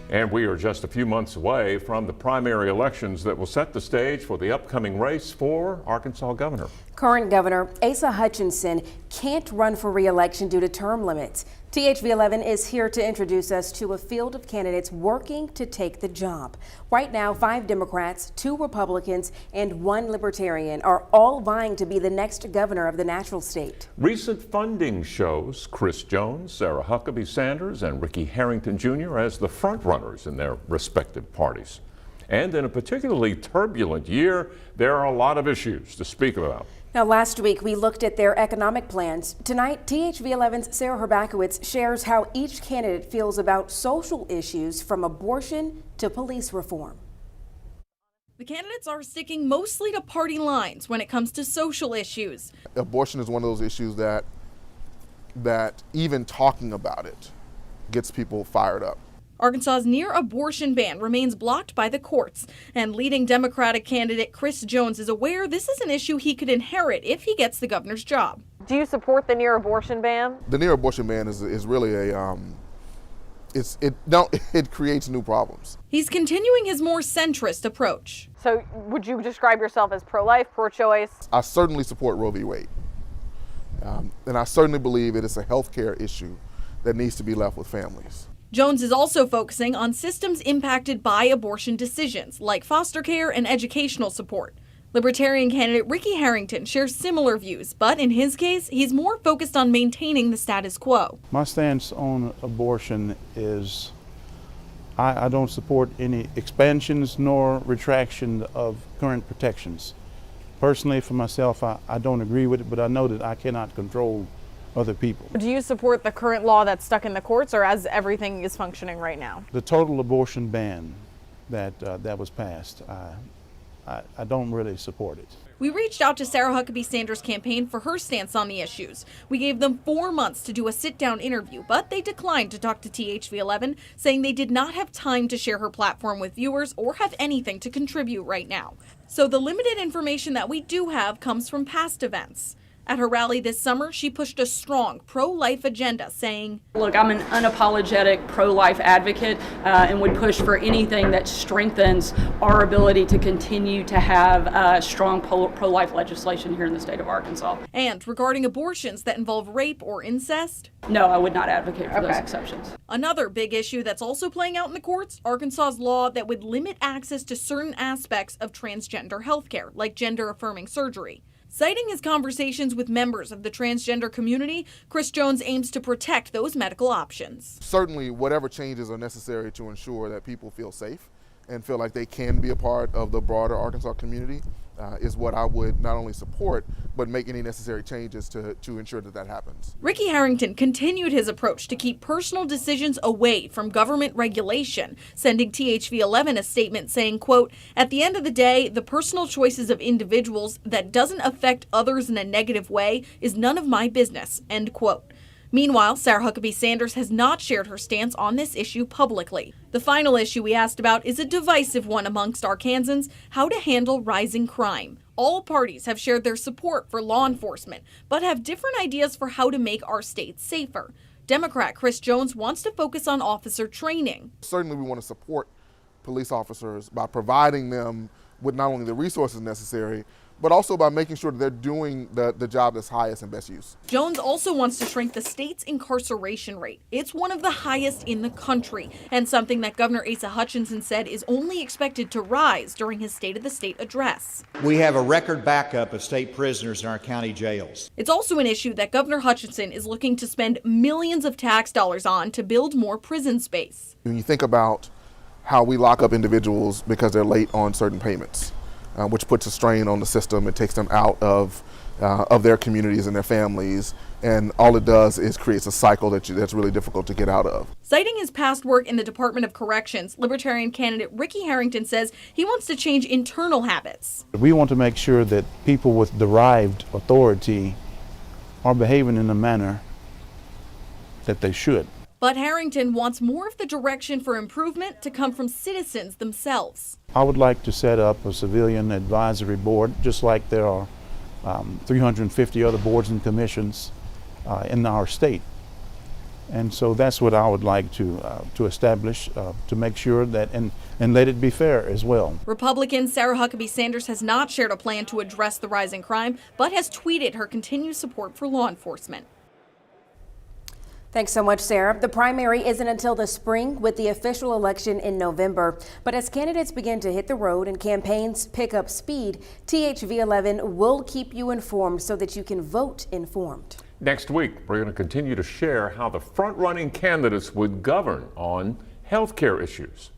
And we are just a few months away from the primary elections that will set the stage for the upcoming race for Arkansas governor. Current Governor Asa Hutchinson can't run for re-election due to term limits. THV11 is here to introduce us to a field of candidates working to take the job. Right now, 5 Democrats, 2 Republicans, and 1 Libertarian are all vying to be the next governor of the natural state. Recent funding shows Chris Jones, Sarah Huckabee Sanders, and Ricky Harrington Jr. as the frontrunners in their respective parties. And in a particularly turbulent year, there are a lot of issues to speak about. Now, last week we looked at their economic plans. Tonight, THV11's Sarah Herbakowitz shares how each candidate feels about social issues from abortion to police reform. The candidates are sticking mostly to party lines when it comes to social issues. Abortion is one of those issues that even talking about it gets people fired up. Arkansas's near-abortion ban remains blocked by the courts, and leading Democratic candidate Chris Jones is aware this is an issue he could inherit if he gets the governor's job. Do you support the near-abortion ban? The near-abortion ban is really a it creates new problems. He's continuing his more centrist approach. So, would you describe yourself as pro-life, pro-choice? I certainly support Roe v. Wade, and I certainly believe it is a health care issue that needs to be left with families. Jones is also focusing on systems impacted by abortion decisions, like foster care and educational support. Libertarian candidate Ricky Harrington shares similar views, but in his case, he's more focused on maintaining the status quo. My stance on abortion is I don't support any expansions nor retraction of current protections. Personally, for myself, I don't agree with it, but I know that I cannot control other people. Do you support the current law that's stuck in the courts, or as everything is functioning right now? The total abortion ban that was passed, I don't really support it. We reached out to Sarah Huckabee Sanders' campaign for her stance on the issues. We gave them 4 months to do a sit-down interview, but they declined to talk to THV11, saying they did not have time to share her platform with viewers or have anything to contribute right now. So the limited information that we do have comes from past events. At her rally this summer, she pushed a strong pro-life agenda, saying, "Look, I'm an unapologetic pro-life advocate and would push for anything that strengthens our ability to continue to have strong pro-life legislation here in the state of Arkansas." And regarding abortions that involve rape or incest, no, I would not advocate for those exceptions. Another big issue that's also playing out in the courts, Arkansas's law that would limit access to certain aspects of transgender healthcare, like gender-affirming surgery. Citing his conversations with members of the transgender community, Chris Jones aims to protect those medical options. Certainly, whatever changes are necessary to ensure that people feel safe and feel like they can be a part of the broader Arkansas community is what I would not only support, but make any necessary changes to ensure that that happens. Ricky Harrington continued his approach to keep personal decisions away from government regulation, sending THV11 a statement saying, quote, "At the end of the day, the personal choices of individuals that doesn't affect others in a negative way is none of my business," end quote. Meanwhile, Sarah Huckabee Sanders has not shared her stance on this issue publicly. The final issue we asked about is a divisive one amongst Arkansans: how to handle rising crime. All parties have shared their support for law enforcement, but have different ideas for how to make our state safer. Democrat Chris Jones wants to focus on officer training. Certainly we want to support police officers by providing them with not only the resources necessary, but also by making sure that they're doing the job that's highest and best use. Jones also wants to shrink the state's incarceration rate. It's one of the highest in the country, and something that Governor Asa Hutchinson said is only expected to rise during his State of the State address. We have a record backup of state prisoners in our county jails. It's also an issue that Governor Hutchinson is looking to spend millions of tax dollars on to build more prison space. When you think about how we lock up individuals because they're late on certain payments, which puts a strain on the system. It takes them out of their communities and their families, and all it does is creates a cycle that's really difficult to get out of. Citing his past work in the Department of Corrections, Libertarian candidate Ricky Harrington says he wants to change internal habits. We want to make sure that people with derived authority are behaving in the manner that they should. But Harrington wants more of the direction for improvement to come from citizens themselves. I would like to set up a civilian advisory board, just like there are 350 other boards and commissions in our state. And so that's what I would like to establish, to make sure that, and let it be fair as well. Republican Sarah Huckabee Sanders has not shared a plan to address the rising crime, but has tweeted her continued support for law enforcement. Thanks so much, Sarah. The primary isn't until the spring, with the official election in November. But as candidates begin to hit the road and campaigns pick up speed, THV 11 will keep you informed so that you can vote informed. Next week, we're going to continue to share how the front-running candidates would govern on health care issues.